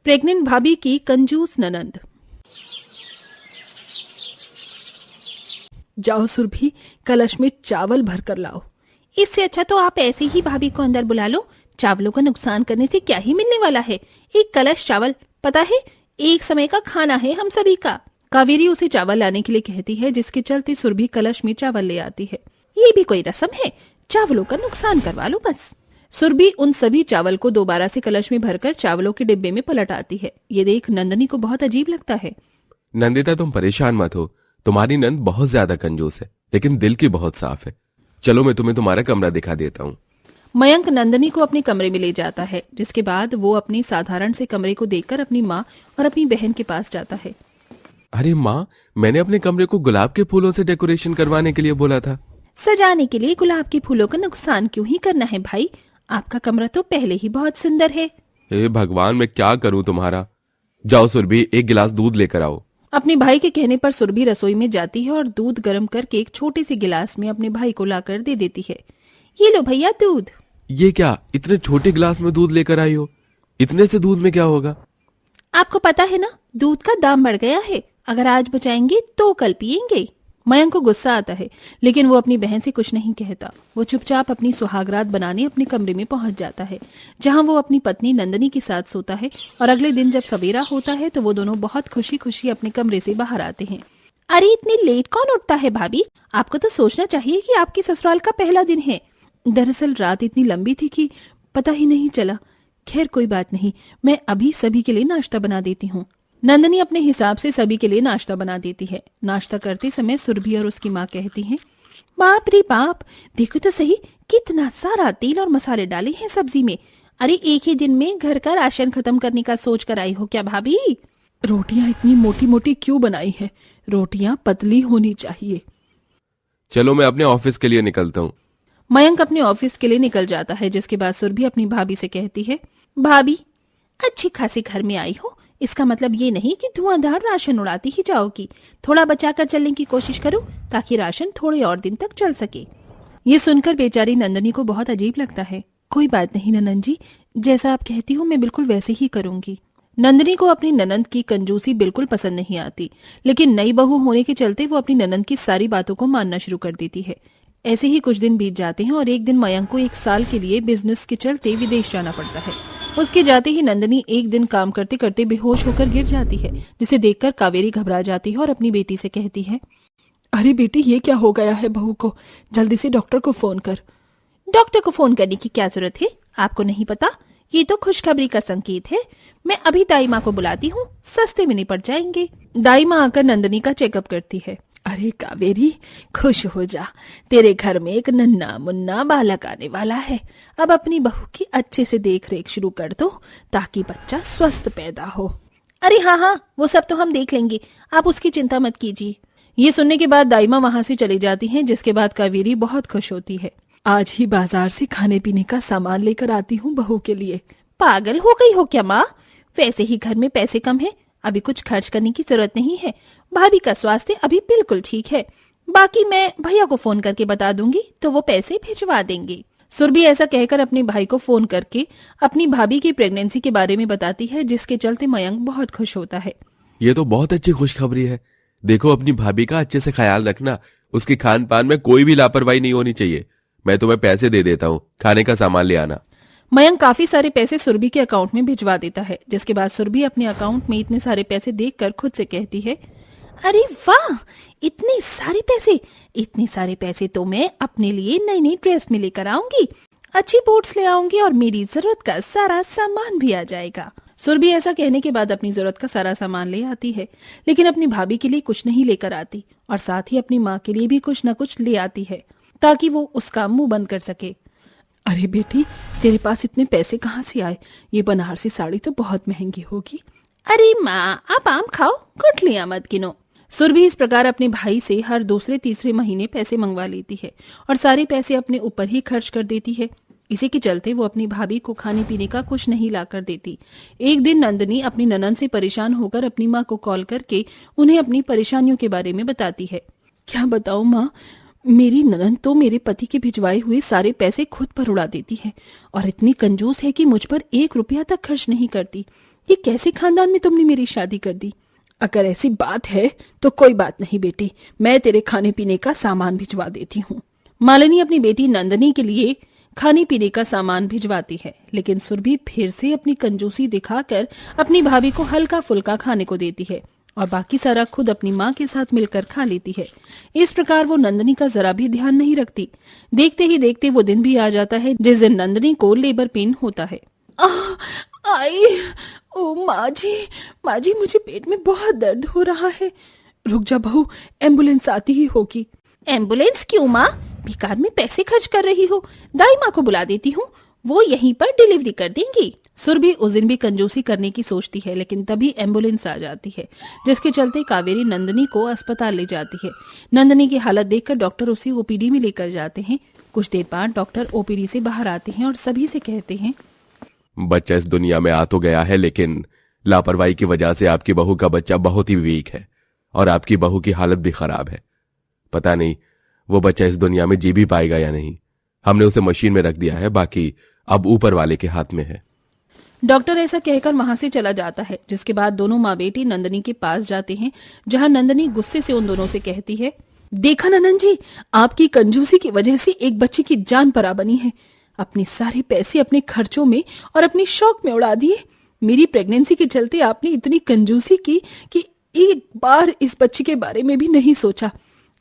Pregnant भाभी की कंजूस ननंद। जाओ सुरभि, कलश में चावल भर कर लाओ। इससे अच्छा तो आप ऐसे ही भाभी को अंदर बुला लो। चावलों का नुकसान करने से क्या ही मिलने वाला है। एक कलश चावल, पता है, एक समय का खाना है हम सभी का। कावेरी उसे चावल लाने के लिए कहती है, जिसके चलते सुरभि कलश में चावल ले आती है। ये भी कोई रस्म है? चावलों का नुकसान करवा लो बस। सुरभि उन सभी चावल को दोबारा से कलश में भरकर चावलों के डिब्बे में पलट आती है। ये देख नंदनी को बहुत अजीब लगता है। नंदिता, तुम परेशान मत हो। तुम्हारी नंद बहुत ज्यादा कंजूस है, लेकिन दिल की बहुत साफ है। चलो मैं तुम्हें तुम्हारा कमरा दिखा देता हूँ। मयंक नंदनी को अपने कमरे में ले जाता है, जिसके बाद वो अपनी साधारण से कमरे को देखकर अपनी माँ और अपनी बहन के पास जाता है। अरे माँ, मैंने अपने कमरे को गुलाब के फूलों से डेकोरेशन करवाने के लिए बोला था। सजाने के लिए गुलाब के फूलों का नुकसान क्यों ही करना है भाई? आपका कमरा तो पहले ही बहुत सुंदर है। हे भगवान, मैं क्या करूं तुम्हारा। जाओ सुरभि, एक गिलास दूध लेकर आओ। अपने भाई के कहने पर सुरभि रसोई में जाती है और दूध गर्म करके एक छोटे से गिलास में अपने भाई को लाकर दे देती है। ये लो भैया दूध। ये क्या, इतने छोटे गिलास में दूध लेकर आई हो? इतने से दूध में क्या होगा? आपको पता है ना, दूध का दाम बढ़ गया है। अगर आज बचाएंगे तो कल पियेंगे। मयंक को गुस्सा आता है, लेकिन वो अपनी बहन से कुछ नहीं कहता। वो चुपचाप अपनी सुहागरात बनाने अपने कमरे में पहुंच जाता है, जहां वो अपनी पत्नी नंदनी के साथ सोता है। और अगले दिन जब सवेरा होता है तो वो दोनों बहुत खुशी खुशी अपने कमरे से बाहर आते हैं। अरे इतनी लेट कौन उठता है भाभी? आपको तो सोचना चाहिए कि आपके ससुराल का पहला दिन है। दरअसल रात इतनी लंबी थी कि पता ही नहीं चला। खैर कोई बात नहीं, मैं अभी सभी के लिए नाश्ता बना देती हूँ। नंदनी अपने हिसाब से सभी के लिए नाश्ता बना देती है। नाश्ता करते समय सुरभि और उसकी माँ कहती हैं, बाप रे बाप, देखो तो सही कितना सारा तेल और मसाले डाले हैं सब्जी में। अरे एक ही दिन में घर का राशन खत्म करने का सोच कर आई हो क्या भाभी? रोटियां इतनी मोटी मोटी क्यों बनाई है? रोटियां पतली होनी चाहिए। चलो मैं अपने ऑफिस के लिए निकलता हूँ। मयंक अपने ऑफिस के लिए निकल जाता है, जिसके बाद सुरभि अपनी भाभी से कहती है, भाभी अच्छी खासी घर में आई हो, इसका मतलब ये नहीं कि धुआंधार राशन उड़ाती ही जाओगी। थोड़ा बचाकर चलने की कोशिश करो ताकि राशन थोड़े और दिन तक चल सके। ये सुनकर बेचारी नंदनी को बहुत अजीब लगता है। कोई बात नहीं ननंद जी, जैसा आप कहती हो मैं बिल्कुल वैसे ही करूंगी। नंदनी को अपनी ननंद की कंजूसी बिल्कुल पसंद नहीं आती, लेकिन नई बहू होने के चलते वो अपनी ननंद की सारी बातों को मानना शुरू कर देती है। ऐसे ही कुछ दिन बीत जाते हैं और एक दिन मयंक को 1 साल के लिए बिजनेस के चलते विदेश जाना पड़ता है। उसके जाते ही नंदनी एक दिन काम करते करते बेहोश होकर गिर जाती है, जिसे देखकर कावेरी घबरा जाती है और अपनी बेटी से कहती है, अरे बेटी ये क्या हो गया है बहू को? जल्दी से डॉक्टर को फोन कर। डॉक्टर को फोन करने की क्या जरूरत है? आपको नहीं पता? ये तो खुशखबरी का संकेत है। मैं अभी दाई माँ को बुलाती हूँ, सस्ते में निपट जाएंगे। दाई माँ आकर नंदनी का चेकअप करती है। अरे कावेरी, खुश हो जा, तेरे घर में एक नन्ना मुन्ना बालक आने वाला है। अब अपनी बहू की अच्छे से देख रेख शुरू कर दो ताकि बच्चा स्वस्थ पैदा हो। अरे हाँ हाँ, वो सब तो हम देख लेंगे, आप उसकी चिंता मत कीजिए। ये सुनने के बाद दाइमा वहां से चली जाती हैं, जिसके बाद कावेरी बहुत खुश होती है। आज ही बाजार से खाने पीने का सामान लेकर आती हूँ बहू के लिए। पागल हो गई हो क्या माँ? वैसे ही घर में पैसे कम है, अभी कुछ खर्च करने की जरूरत नहीं है। भाभी का स्वास्थ्य अभी बिल्कुल ठीक है। बाकी मैं भैया को फोन करके बता दूंगी तो वो पैसे भिजवा देंगे। सुरभि ऐसा कहकर अपने भाई को फोन करके अपनी भाभी की प्रेगनेंसी के बारे में बताती है, जिसके चलते मयंक बहुत खुश होता है। ये तो बहुत अच्छी खुशखबरी है। देखो, अपनी भाभी का अच्छे से ख्याल रखना। उसके खान पान में कोई भी लापरवाही नहीं होनी चाहिए। मैं तुम्हें पैसे दे देता हूँ, खाने का सामान ले आना। मयंक काफी सारे पैसे सुरभि के अकाउंट में भिजवा देता है, जिसके बाद सुरभि अपने अकाउंट में इतने सारे पैसे देखकर खुद से कहती है, अरे वाह, इतने सारे पैसे तो मैं अपने लिए नई नई ड्रेस में लेकर आऊंगी, अच्छी बोट्स ले आऊंगी और मेरी जरूरत का सारा सामान भी आ जाएगा। सुरभि ऐसा कहने के बाद अपनी जरूरत का सारा सामान ले आती है, लेकिन अपनी भाभी के लिए कुछ नहीं लेकर आती और साथ ही अपनी माँ के लिए भी कुछ न कुछ ले आती है ताकि वो उसका मुंह बंद कर सके। अरे बेटी, तेरे पास इतने पैसे कहाँ से आए? ये बनारसी साड़ी तो बहुत महंगी होगी। अरे माँ, आप आम खाओ, गुठलियां मत गिनो। सुरभि इस प्रकार अपने भाई से हर दूसरे तीसरे महीने पैसे मंगवा लेती है और सारे पैसे अपने ऊपर ही खर्च कर देती है। इसी के चलते वो अपनी भाभी को खाने पीने का कुछ नहीं ला कर देती। एक दिन नंदनी अपनी ननद से परेशान होकर अपनी माँ को कॉल करके उन्हें अपनी परेशानियों के बारे में बताती है। क्या बताऊं माँ, मेरी ननद तो मेरे पति के भिजवाए हुए सारे पैसे खुद पर उड़ा देती है और इतनी कंजूस है कि मुझ पर 1 रुपया तक खर्च नहीं करती। ये कैसे खानदान में तुमने मेरी शादी कर दी? अगर ऐसी बात है तो कोई बात नहीं बेटी, मैं तेरे खाने पीने का सामान भिजवा देती हूँ। मालिनी अपनी बेटी नंदनी के लिए खाने पीने का सामान भिजवाती है, लेकिन सुरभि फिर से अपनी कंजूसी दिखाकर अपनी भाभी को हल्का फुल्का खाने को देती है और बाकी सारा खुद अपनी माँ के साथ मिलकर खा लेती है। इस प्रकार वो नंदनी का जरा भी ध्यान नहीं रखती। देखते ही देखते वो दिन भी आ जाता है जिस दिन नंदनी को लेबर पेन होता है। आई, ओ माँ जी मुझे पेट में बहुत दर्द हो रहा है। रुक जा बहू, एम्बुलेंस आती ही होगी। एम्बुलेंस क्यों माँ? बेकार में पैसे खर्च कर रही हो। दाई माँ को बुला देती हूँ, वो यहीं पर डिलीवरी कर देंगी। सुरभि उस दिन भी कंजूसी करने की सोचती है, लेकिन तभी एम्बुलेंस आ जाती है, जिसके चलते कावेरी नंदनी को अस्पताल ले जाती है। नंदनी की हालत देखकर डॉक्टर उसे ओपीडी में लेकर जाते हैं। कुछ देर बाद डॉक्टर ओपीडी से बाहर आते हैं और सभी से कहते हैं, बच्चा इस दुनिया में आ तो गया है, लेकिन लापरवाही की वजह से आपकी बहू का बच्चा बहुत ही वीक है और आपकी बहू की हालत भी खराब है। पता नहीं वो बच्चा इस दुनिया में जी भी पाएगा या नहीं। हमने उसे मशीन में रख दिया है, बाकी अब ऊपर वाले के हाथ में है। डॉक्टर ऐसा कहकर वहां से चला जाता है, जिसके बाद दोनों माँ बेटी नंदनी के पास जाते हैं, जहां नंदनी गुस्से से उन दोनों से कहती है, देखा नंदन जी, आपकी कंजूसी की वजह से एक बच्चे की जान परा बनी है। अपने सारे पैसे अपने खर्चों में और अपने शौक में उड़ा दिए। मेरी प्रेगनेंसी के चलते आपने इतनी कंजूसी की कि एक बार इस बच्चे के बारे में भी नहीं सोचा।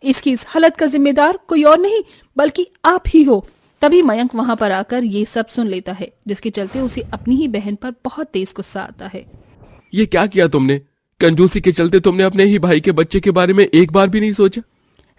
इसकी इस हालत का जिम्मेदार कोई और नहीं बल्कि आप ही हो। तभी मयंक वहां पर आकर ये सब सुन लेता है, जिसके चलते उसे अपनी ही बहन पर बहुत तेज गुस्सा आता है। ये क्या किया तुमने? कंजूसी के चलते तुमने अपने ही भाई के बच्चे के बारे में एक बार भी नहीं सोचा?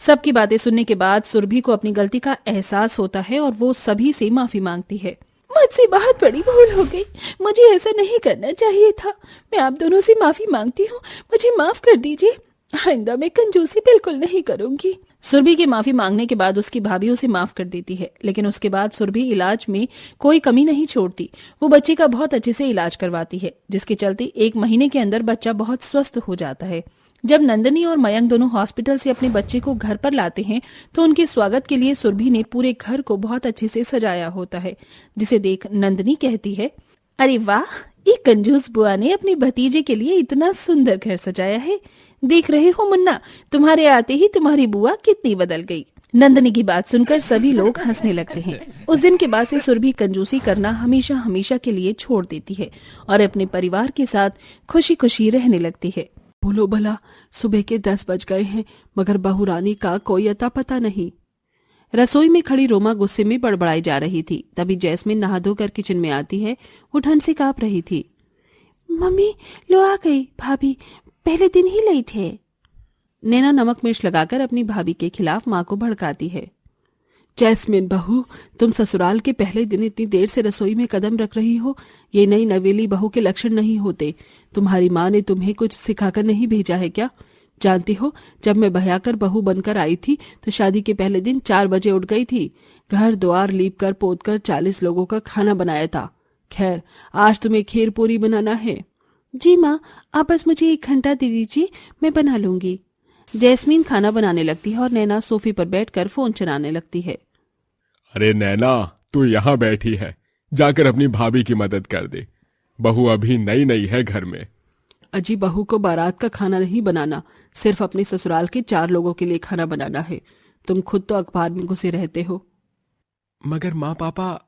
सबकी बातें सुनने के बाद सुरभि को अपनी गलती का एहसास होता है और वो सभी से माफी मांगती है। मुझसे बहुत बड़ी भूल हो गई, मुझे ऐसा नहीं करना चाहिए था। मैं आप दोनों से माफी मांगती हूँ, मुझे माफ कर दीजिए। आइंदा मैं कंजूसी बिल्कुल नहीं करूंगी। सुरभि के माफी मांगने के बाद उसकी भाभी उसे माफ कर देती है, लेकिन उसके बाद सुरभि इलाज में कोई कमी नहीं छोड़ती। वो बच्चे का बहुत अच्छे से इलाज करवाती है, जिसके चलते 1 महीने के अंदर बच्चा बहुत स्वस्थ हो जाता है। जब नंदनी और मयंक दोनों हॉस्पिटल से अपने बच्चे को घर पर लाते हैं, तो उनके स्वागत के लिए सुरभि ने पूरे घर को बहुत अच्छे से सजाया होता है, जिसे देख नंदनी कहती है, अरे वाह, ये कंजूस बुआ ने अपने भतीजे के लिए इतना सुंदर घर सजाया है। देख रहे हो मुन्ना, तुम्हारे आते ही तुम्हारी बुआ कितनी बदल गई। नंदनी की बात सुनकर सभी लोग हंसने लगते हैं। उस दिन के बाद से सुरभि कंजूसी करना हमेशा हमेशा के लिए छोड़ देती है और अपने परिवार के साथ खुशी खुशी रहने लगती है। बोलो भला, सुबह के 10 बज गए हैं मगर बहू रानी का कोई अता पता नहीं। रसोई में खड़ी रोमा गुस्से में बड़बड़ाई जा रही थी। तभी जैस्मिन नहा धोकर किचन में आती है। वो ठंड से कांप रही थी। मम्मी, लो आ गई भाभी, पहले दिन ही लेट है। नैना नमक मिर्च लगाकर अपनी भाभी के खिलाफ माँ को भड़काती है। जैस्मिन बहू, तुम ससुराल के पहले दिन इतनी देर से रसोई में कदम रख रही हो, ये नई नवेली बहू के लक्षण नहीं होते। तुम्हारी माँ ने तुम्हें कुछ सिखाकर नहीं भेजा है क्या? जानती हो, जब मैं भयाकर बहू बनकर आई थी तो शादी के पहले दिन 4 बजे उठ गई थी। घर द्वार लीप कर पोत कर 40 लोगों का खाना बनाया था। खैर, आज तुम्हें खीर पूरी बनाना है। जी माँ, आप बस मुझे 1 घंटा दे दीजिए, मैं बना लूंगी। जैस्मीन खाना बनाने लगती है और नैना सोफे पर बैठकर फोन चलाने लगती है। अरे नैना, तू यहाँ बैठी है, जाकर अपनी भाभी की मदद कर दे। बहू अभी नई नई है घर में। अजी, बहू को बारात का खाना नहीं बनाना, सिर्फ अपने ससुराल के 4 लोगों के लिए खाना बनाना है। तुम खुद तो अखबार में घुसे रहते हो। मगर माँ पापा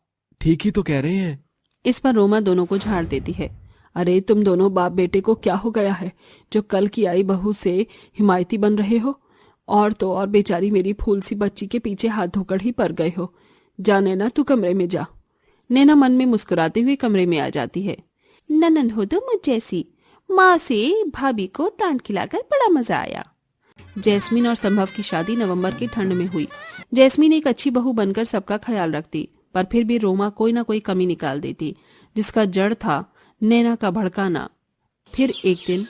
ठीक ही तो कह रहे हैं। इस पर रोमा दोनों को झाड़ देती है। अरे तुम दोनों बाप बेटे को क्या हो गया है जो कल की आई बहू से हिमायती बन रहे हो? और तो और बेचारी मेरी फूल सी बच्ची के पीछे हाथ धोकर ही पड़ गए हो। जा नैना, तू कमरे में जा। नैना मन में मुस्कुराते हुए कमरे में आ जाती है। ननंद हो तो मुझ जैसी, माँ से भाभी को डांट खिलाकर बड़ा मजा आया। जैस्मीन और संभव की शादी नवंबर की ठंड में हुई। जैस्मीन एक अच्छी बहू बनकर सबका ख्याल रखती, पर फिर भी रोमा कोई ना कोई कमी निकाल देती, जिसका जड़ था नैना का भड़काना। फिर एक दिन,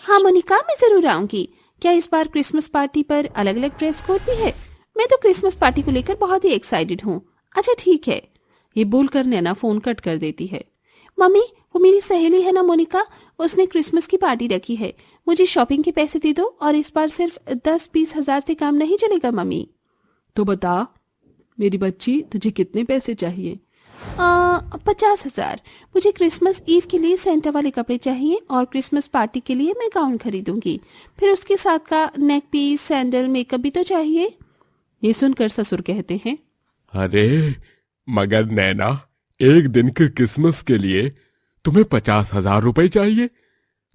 हाँ मोनिका, मैं जरूर आऊंगी। क्या इस बार क्रिसमस पार्टी पर अलग अलग ड्रेस कोड भी है? मैं तो क्रिसमस पार्टी को लेकर बहुत ही एक्साइटेड हूँ। अच्छा ठीक है। ये बोलकर नैना फोन कट कर देती है। मम्मी, वो मेरी सहेली है ना मोनिका, उसने क्रिसमस की पार्टी रखी है। मुझे शॉपिंग के पैसे दे दो और इस बार सिर्फ 10-20 हजार से काम नहीं चलेगा मम्मी। तो बता मेरी बच्ची, तुझे कितने पैसे चाहिए? 50,000। मुझे क्रिसमस ईव के लिए सेंटा वाले कपड़े चाहिए और क्रिसमस पार्टी के लिए मैं गाउन खरीदूंगी। फिर उसके साथ का नेक पीस, सैंडल, मेकअप भी तो चाहिए। ये सुनकर ससुर कहते हैं, अरे मगर नैना, एक दिन के क्रिसमस के लिए तुम्हें 50,000 रुपए चाहिए?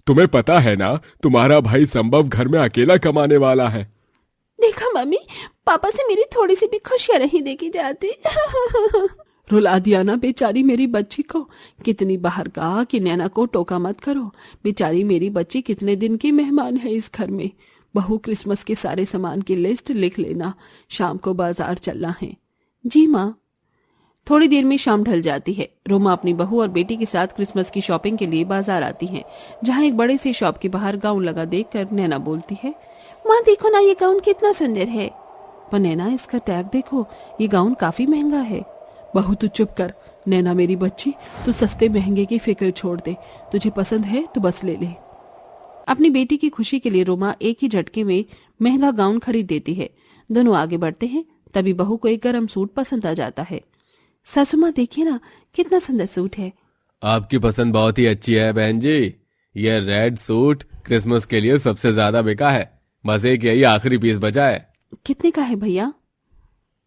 तुम्हें पता है ना, तुम्हारा भाई संभव घर में अकेला कमाने वाला है। देखा मम्मी, पापा से मेरी थोड़ी सी भी खुशियां नहीं देखी जाती। रुला दिया ना बेचारी मेरी बच्ची को। कितनी बाहर कहा कि नैना को टोका मत करो। बेचारी मेरी बच्ची कितने दिन की मेहमान है इस घर में। बहू, क्रिसमस के सारे सामान की लिस्ट लिख लेना, शाम को बाजार चलना है। जी माँ। थोड़ी देर में शाम ढल जाती है। रोमा अपनी बहू और बेटी के साथ क्रिसमस की शॉपिंग के लिए बाजार आती हैं, जहां एक बड़े से शॉप के बाहर गाउन लगा देखकर नैना बोलती है, माँ देखो ना, ये गाउन कितना सुंदर है। पर नैना, इसका टैग देखो, ये गाउन काफी महंगा है। बहू तू चुप कर। नैना मेरी बच्ची, तू सस्ते महंगे की फिक्र छोड़ दे। तुझे पसंद है तो बस ले ले। अपनी बेटी की खुशी के लिए रोमा एक ही झटके में महंगा गाउन खरीद देती है। दोनों आगे बढ़ते हैं, तभी बहू को एक गर्म सूट पसंद आ जाता है। सासू माँ देखिए ना, कितना सुंदर सूट है। आपकी पसंद बहुत ही अच्छी है बहन जी। यह रेड सूट क्रिसमस के लिए सबसे ज्यादा बिका है। बस एक यही आखिरी पीस बचा है। कितने का है भैया?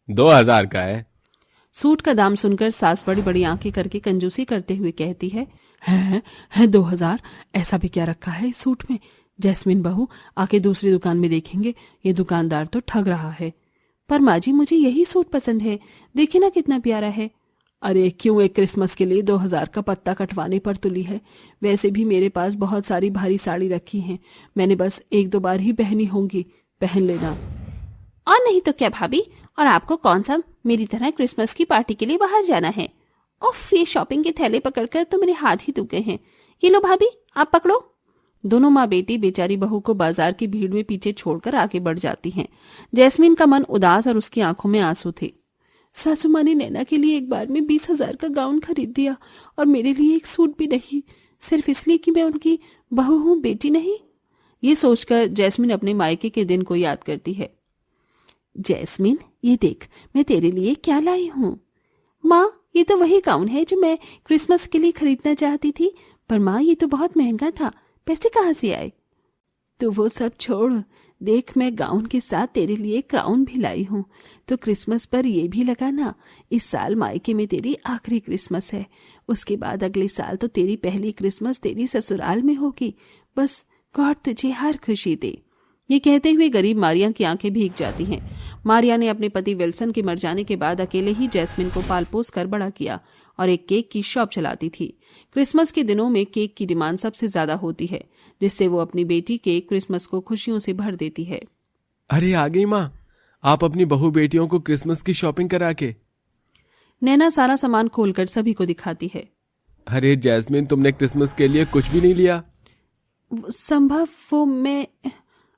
2,000 का है। सूट का दाम सुनकर सास बड़ी बड़ी आंखें करके कंजूसी करते हुए कहती है 2,000? ऐसा भी क्या रखा है इस सूट में? जैस्मिन बहू, आके दूसरी दुकान में देखेंगे। ये दुकानदार तो ठग रहा है। पर माँ जी, मुझे यही सूट पसंद है, देखिए ना कितना प्यारा है। अरे क्यों एक क्रिसमस के लिए 2,000 का पत्ता कटवाने पर तुली है? वैसे भी मेरे पास बहुत सारी भारी साड़ी रखी हैं, मैंने बस 1-2 बार ही पहनी होंगी, पहन लेना। और नहीं तो क्या भाभी, और आपको कौन सा मेरी तरह क्रिसमस की पार्टी के लिए बाहर जाना है? उफ, ये शॉपिंग के थैले पकड़कर तो मेरे हाथ ही दुख गए हैं। ये लो भाभी, आप पकड़ो। दोनों माँ बेटी बेचारी बहू को बाजार की भीड़ में पीछे छोड़कर आगे बढ़ जाती हैं। जैस्मिन का मन उदास और उसकी आंखों में आंसू थे। सासू माँ ने नैना के लिए एक बार में 20,000 का गाउन खरीद दिया और मेरे लिए एक सूट भी नहीं, सिर्फ इसलिए कि मैं उनकी बहू हूँ, बेटी नहीं। ये सोचकर जैस्मिन अपने मायके के दिन को याद करती है। जैस्मिन, ये देख, मैं तेरे लिए क्या लाई हूँ। माँ, ये तो वही गाउन है जो मैं क्रिसमस के लिए खरीदना चाहती थी। पर माँ, ये तो बहुत महंगा था, पैसे कहाँ से आए? तो वो सब छोड़, देख मैं गाउन के साथ तेरे लिए क्राउन भी लाई हूँ, तो क्रिसमस पर ये भी लगाना। इस साल मायके में तेरी आखिरी क्रिसमस है, उसके बाद अगले साल तो तेरी पहली क्रिसमस तेरी ससुराल में होगी। बस गॉड तुझे हर खुशी दे। ये कहते हुए गरीब मारिया की आंखें भीग जाती हैं। मारिया ने अपने पति विल्सन के मर जाने के बाद अकेले ही जैस्मिन को पाल पोस कर बड़ा किया और एक केक की शॉप चलाती थी। क्रिसमस के दिनों में केक की डिमांड सबसे ज्यादा होती है, जिससे वो अपनी बेटी के क्रिसमस को खुशियों से भर देती है। अरे आ गई माँ, आप अपनी बहू बेटियों को क्रिसमस की शॉपिंग करा के। नैना सारा सामान खोलकर सभी को दिखाती है। अरे जैस्मिन, तुमने क्रिसमस के लिए कुछ भी नहीं लिया? संभव, वो मैं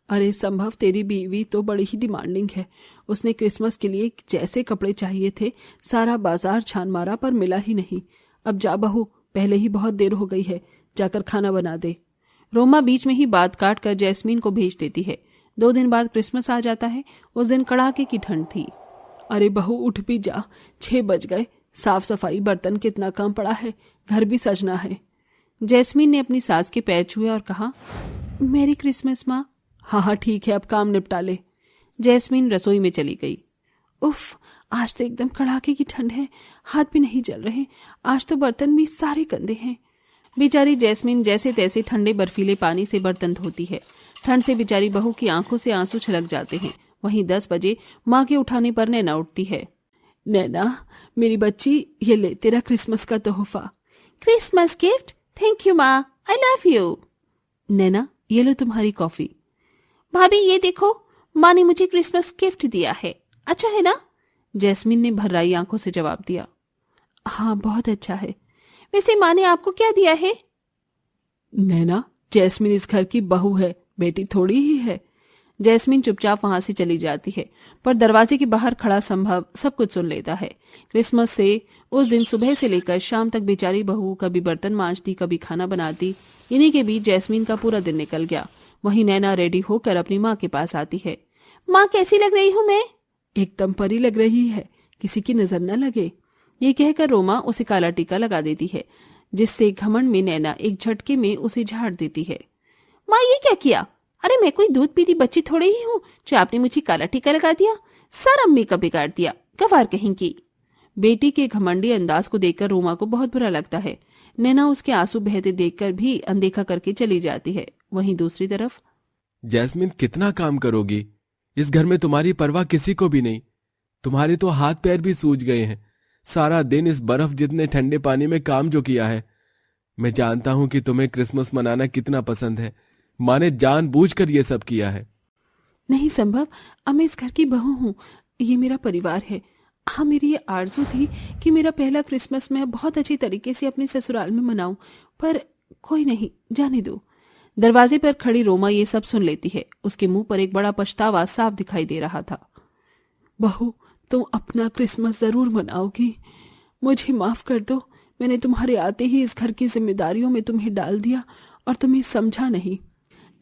अरे संभव, तेरी बीवी तो बड़ी ही डिमांडिंग है। उसने क्रिसमस के लिए जैसे कपड़े चाहिए थे सारा बाजार छान मारा पर मिला ही नहीं। अब जा बहू, पहले ही बहुत देर हो गई है, जाकर खाना बना दे। रोमा बीच में ही बात काट कर जैस्मिन को भेज देती है। 2 दिन बाद क्रिसमस आ जाता है। उस दिन कड़ाके की ठंड थी। अरे बहू उठ भी जा, 6 बज गए। साफ सफाई, बर्तन कितना काम पड़ा है, घर भी सजना है। जैस्मिन ने अपनी सास के पैर छुए और कहा, मेरी क्रिसमस माँ। हाँ ठीक है, अब काम निपटा ले। जैस्मिन रसोई में चली गई। उफ, आज तो एकदम कड़ाके की ठंड है, हाथ भी नहीं जल रहे। आज तो बर्तन भी सारे गंदे हैं। बेचारी जैस्मिन जैसे तैसे ठंडे बर्फीले पानी से बर्तन धोती है। ठंड से बेचारी बहू की आंखों से आंसू छलक जाते हैं। वहीं 10 बजे माँ के उठाने पर नैना उठती है। नैना मेरी बच्ची, ये ले तेरा क्रिसमस का तोहफा। Christmas gift? थैंक यू माँ, आई लव यू। नैना ये लो तुम्हारी कॉफी। भाभी ये देखो, माँ ने मुझे क्रिसमस गिफ्ट दिया है, अच्छा है ना? जैस्मिन ने भर्राई आंखों से जवाब दिया। हाँ बहुत अच्छा है। वैसे माँ ने आपको क्या दिया है? नैना, जैस्मिन इस घर की बहू है, बेटी थोड़ी ही है। जैस्मिन चुपचाप वहां से चली जाती है, पर दरवाजे के बाहर खड़ा संभव सब कुछ सुन लेता है। क्रिसमस से उस दिन सुबह से लेकर शाम तक बेचारी बहू कभी बर्तन मांजती, कभी खाना बनाती। इन्हीं के बीच जैस्मिन का पूरा दिन निकल गया। वहीं नैना रेडी होकर अपनी माँ के पास आती है। माँ कैसी लग रही हूँ मैं? एकदम परी लग रही है, किसी की नजर न लगे। ये कहकर रोमा उसे काला टीका लगा देती है, जिससे घमंड में नैना एक झटके में उसे झाड़ देती है। माँ ये क्या किया? अरे मैं कोई दूध पीती बच्ची थोड़ी ही हूँ जो आपने मुझे काला टीका लगा दिया। सारा मेकअप बिगाड़ दिया, गवार कहेंगी। बेटी के घमंडी अंदाज को देखकर रोमा को बहुत बुरा लगता है। नैना उसके आंसू बहते देखकर भी अनदेखा करके चली जाती है। वहीं दूसरी तरफ जैस्मिन, कितना काम करोगी? इस घर में तुम्हारी परवाह किसी को भी नहीं। तुम्हारे तो हाथ पैर भी सूज गए हैं। सारा दिन इस बर्फ जितने ठंडे पानी में काम जो किया है। मैं जानता हूं कि तुम्हें क्रिसमस मनाना कितना पसंद है। माँ ने जानबूझकर ये सब किया है। नहीं संभव, अब मैं इस घर की बहू हूँ, ये मेरा परिवार है। हाँ, मेरी ये आरजू थी कि मेरा पहला क्रिसमस मैं बहुत अच्छी तरीके से अपने ससुराल में मनाऊं, पर कोई नहीं, जाने दो। दरवाजे पर खड़ी रोमा ये सब सुन लेती है। उसके मुंह पर एक बड़ा पछतावा साफ दिखाई दे रहा था। बहू, तुम अपना क्रिसमस जरूर मनाओगी। मुझे माफ कर दो, मैंने तुम्हारे आते ही इस घर की जिम्मेदारियों में तुम्हें डाल दिया और तुम्हें समझा नहीं।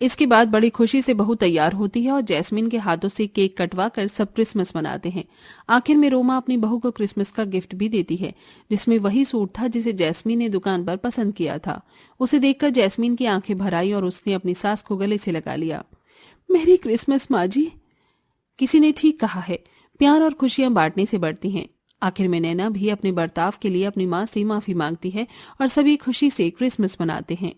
इसके बाद बड़ी खुशी से बहू तैयार होती है और जैस्मिन के हाथों से केक कटवा कर सब क्रिसमस मनाते हैं। आखिर में रोमा अपनी बहू को क्रिसमस का गिफ्ट भी देती है, जिसमें वही सूट था जिसे जैस्मिन ने दुकान पर पसंद किया था। उसे देखकर जैस्मिन की आंखें भर आई और उसने अपनी सास को गले से लगा लिया। मेरी क्रिसमस माँ जी। किसी ने ठीक कहा है, प्यार और खुशियां बांटने से बढ़ती हैं। आखिर में नैना भी अपने बर्ताव के लिए अपनी माँ से माफी मांगती है और सभी खुशी से क्रिसमस मनाते हैं।